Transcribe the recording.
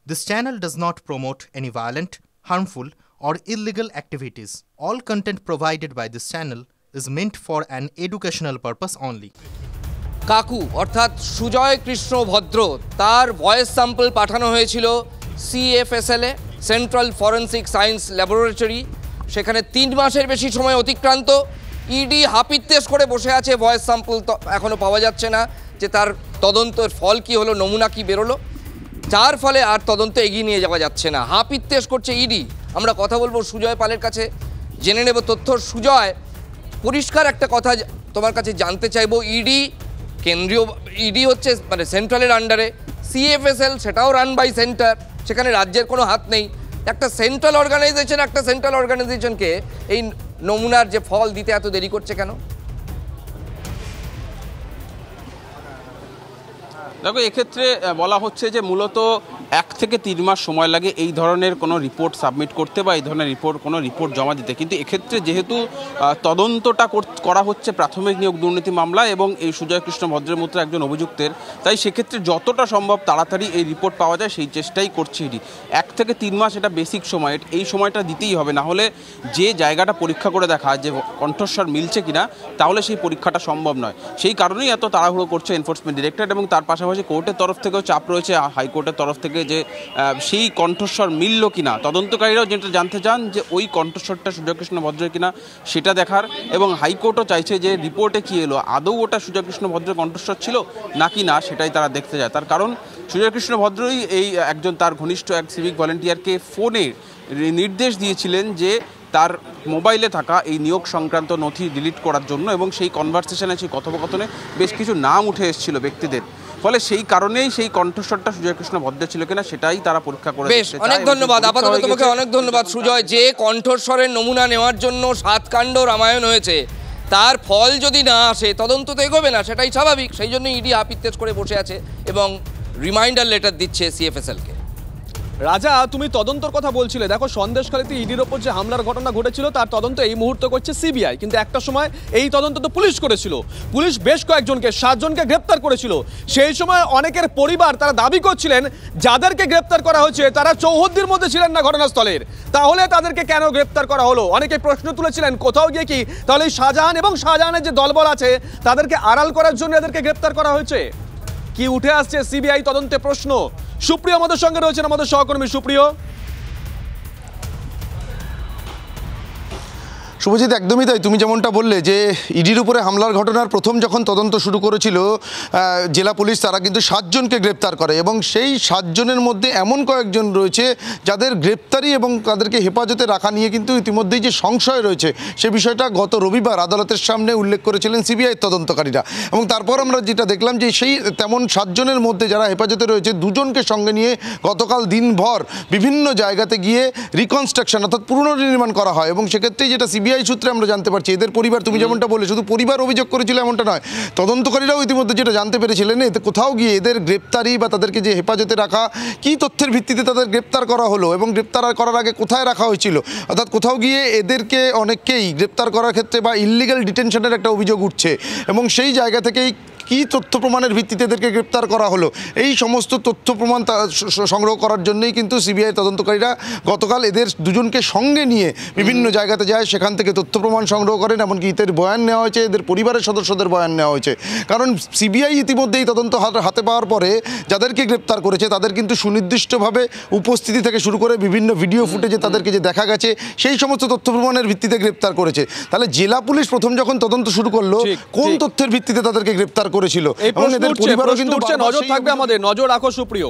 This channel does not promote any violent, harmful, or illegal activities. All content provided by this channel is meant for an educational purpose only. কাকু অর্থাৎ সুজয় কৃষ্ণ ভদ্র তার voice sample পাঠানো হয়েছিল CFSL a central forensic science laboratory. সেখানে 3 মাসের বেশি সময় অতিক্রান্ত। ইডি হাপিত্যেশ করে বসে আছে, ভয়েস স্যাম্পল এখনও পাওয়া যাচ্ছে না যে তার তদন্তের ফল কি হলো, নমুনা কি বেরোলো, যার ফলে আর তদন্ত এগিয়ে নিয়ে যাওয়া যাচ্ছে না। হাপিত্যেশ করছে ইডি। আমরা কথা বলবো সুজয় পালের কাছে, জেনে নেব তথ্য। সুজয়, পরিষ্কার একটা কথা তোমার কাছে জানতে চাইবো, ইডি কেন্দ্রীয় ইডি হচ্ছে মানে সেন্ট্রালের আন্ডারে, CFSL সেটাও রান বাই সেন্টার, সেখানে রাজ্যের কোনো হাত নেই। একটা সেন্ট্রাল অর্গানাইজেশনকে এই নমুনার যে ফল দিতে এত দেরি করছে কেন? দেখো, এক্ষেত্রে বলা হচ্ছে যে মূলত 1 থেকে 3 মাস সময় লাগে এই ধরনের কোনো রিপোর্ট সাবমিট করতে বা এই ধরনের কোনো রিপোর্ট জমা দিতে। কিন্তু এক্ষেত্রে যেহেতু তদন্তটা করা হচ্ছে প্রাথমিক নিয়োগ দুর্নীতি মামলা এবং এই সুজয় কৃষ্ণ ভদ্রের মতো একজন অভিযুক্তের, তাই সেক্ষেত্রে যতটা সম্ভব তাড়াতাড়ি এই রিপোর্ট পাওয়া যায় সেই চেষ্টাই করছে ইডি। 1 থেকে 3 মাস এটা বেসিক সময়, এই সময়টা দিতেই হবে, না হলে যে জায়গাটা পরীক্ষা করে দেখা যে কণ্ঠস্বর মিলছে কিনা, তাহলে সেই পরীক্ষাটা সম্ভব নয়। সেই কারণেই এত তাড়াহুড়ো করছে এনফোর্সমেন্ট ডিরেক্টরেট, এবং তার পাশাপাশি কোর্টের তরফ থেকেও চাপ রয়েছে, হাইকোর্টের তরফ থেকে, যে সেই কণ্ঠস্বর মিলল কিনা। তদন্তকারীরাও যেটা জানতে চান যে ওই কণ্ঠস্বরটা সুজয় কৃষ্ণ ভদ্রের কিনা সেটা দেখার, এবং হাইকোর্টও চাইছে যে রিপোর্টে কি এলো, আদৌ ওটা সুজয় কৃষ্ণ ভদ্রের কণ্ঠস্বর ছিল নাকি না, সেটাই তারা দেখতে যায়। তার কারণ সুজয় কৃষ্ণ ভদ্রই এই একজন তার ঘনিষ্ঠ এক সিভিক ভলেন্টিয়ারকে ফোনে নির্দেশ দিয়েছিলেন যে তার মোবাইলে থাকা এই নিয়োগ সংক্রান্ত নথি ডিলিট করার জন্য, এবং সেই কনভারসেশনে, সেই কথোপকথনে বেশ কিছু নাম উঠে এসেছিল ব্যক্তিদের। ফলে সেই কারণেই সেই কণ্ঠস্বরটা সুজয় কৃষ্ণ ভদ্রের ছিল কিনা সেটাই তারা পরীক্ষা করে। বেশ, অনেক ধন্যবাদ। আপাতত তোমাকে অনেক ধন্যবাদ সুজয়। যে কণ্ঠস্বরের নমুনা নেওয়ার জন্য 7 কাণ্ড রামায়ণ হয়েছে, তার ফল যদি না আসে তদন্ত তো এগোবে না, সেটাই স্বাভাবিক। সেই জন্য ইডি হাপিত্যেশ করে বসে আছে এবং রিমাইন্ডার লেটার দিচ্ছে CFSL-কে। রাজা, তুমি তদন্তর কথা বলছিলে, দেখো সন্দেশখালীতে ইডির ওপর যে হামলার ঘটনা ঘটেছিল তার তদন্ত এই মুহূর্তে করছে CBI, কিন্তু একটা সময় এই তদন্ত তো পুলিশ করেছিল। পুলিশ বেশ কয়েকজনকে 7 জনকে গ্রেপ্তার করেছিল। সেই সময় অনেকের পরিবার তারা দাবি করছিলেন যাদেরকে গ্রেপ্তার করা হয়েছে তারা চৌহদ্দির মধ্যে ছিলেন না ঘটনাস্থলের, তাহলে তাদেরকে কেন গ্রেপ্তার করা হলো? অনেকে প্রশ্ন তুলেছিলেন কোথাও গিয়ে কি তাহলে এই শাহজাহান এবং শাহজাহানের যে দলবল আছে তাদেরকে আড়াল করার জন্য এদেরকে গ্রেপ্তার করা হয়েছে? কি উঠে আসছে CBI তদন্তে প্রশ্ন? সুপ্রিয় আমাদের সঙ্গে রয়েছেন, আমাদের সহকর্মী সুপ্রিয়। শুভজিৎ, একদমই তাই। তুমি যেমনটা বললে যে ইডির উপরে হামলার ঘটনার প্রথম যখন তদন্ত শুরু করেছিল জেলা পুলিশ, তারা কিন্তু 7 জনকে গ্রেপ্তার করে, এবং সেই 7 জনের মধ্যে এমন কয়েকজন রয়েছে যাদের গ্রেপ্তারি এবং তাদেরকে হেফাজতে রাখা নিয়ে কিন্তু ইতিমধ্যেই যে সংশয় রয়েছে সে বিষয়টা গত রবিবার আদালতের সামনে উল্লেখ করেছিলেন CBI তদন্তকারীরা। এবং তারপর আমরা যেটা দেখলাম যে সেই তেমন 7 জনের মধ্যে যারা হেফাজতে রয়েছে 2 জনকে সঙ্গে নিয়ে গতকাল দিনভর বিভিন্ন জায়গাতে গিয়ে রিকনস্ট্রাকশন অর্থাৎ পুনর্নির্মাণ করা হয়, এবং সেক্ষেত্রে যেটা CBI সূত্রে আমরা জানতে পারছি এদের পরিবার, তুমি যেমনটা বলে শুধু পরিবার অভিযোগ করেছিল এমনটা নয়, তদন্তকারীরাও ইতিমধ্যে যেটা জানতে পেরেছিলেন এতে কোথাও গিয়ে এদের গ্রেপ্তারি বা তাদেরকে যে হেফাজতে রাখা, কী তথ্যের ভিত্তিতে তাদের গ্রেপ্তার করা হলো এবং গ্রেপ্তার করার আগে কোথায় রাখা হয়েছিল, অর্থাৎ কোথাও গিয়ে এদেরকে অনেককেই গ্রেপ্তার করার ক্ষেত্রে বা ইল্লিগাল ডিটেনশনের একটা অভিযোগ উঠছে, এবং সেই জায়গা থেকেই কী তথ্য প্রমাণের ভিত্তিতে এদেরকে গ্রেপ্তার করা হলো, এই সমস্ত তথ্য প্রমাণ সংগ্রহ করার জন্যই কিন্তু CBI তদন্তকারীরা গতকাল এদের 2 জনকে সঙ্গে নিয়ে বিভিন্ন জায়গাতে যায়, সেখান থেকে তথ্য প্রমাণ সংগ্রহ করেন, এমনকি এদের বয়ান নেওয়া হয়েছে, এদের পরিবারের সদস্যদের বয়ান নেওয়া হয়েছে। কারণ CBI ইতিমধ্যেই তদন্ত হাতে পাওয়ার পরে যাদেরকে গ্রেপ্তার করেছে তাদের কিন্তু সুনির্দিষ্টভাবে উপস্থিতি থেকে শুরু করে বিভিন্ন ভিডিও ফুটেজে তাদেরকে যে দেখা গেছে সেই সমস্ত তথ্য প্রমাণের ভিত্তিতে গ্রেপ্তার করেছে। তাহলে জেলা পুলিশ প্রথম যখন তদন্ত শুরু করলো কোন তথ্যের ভিত্তিতে তাদেরকে গ্রেপ্তার করেছিল, এবং এদের পরিবারও কিন্তু নজর থাকবে আমাদের, নজর রাখো সুপ্রিয়।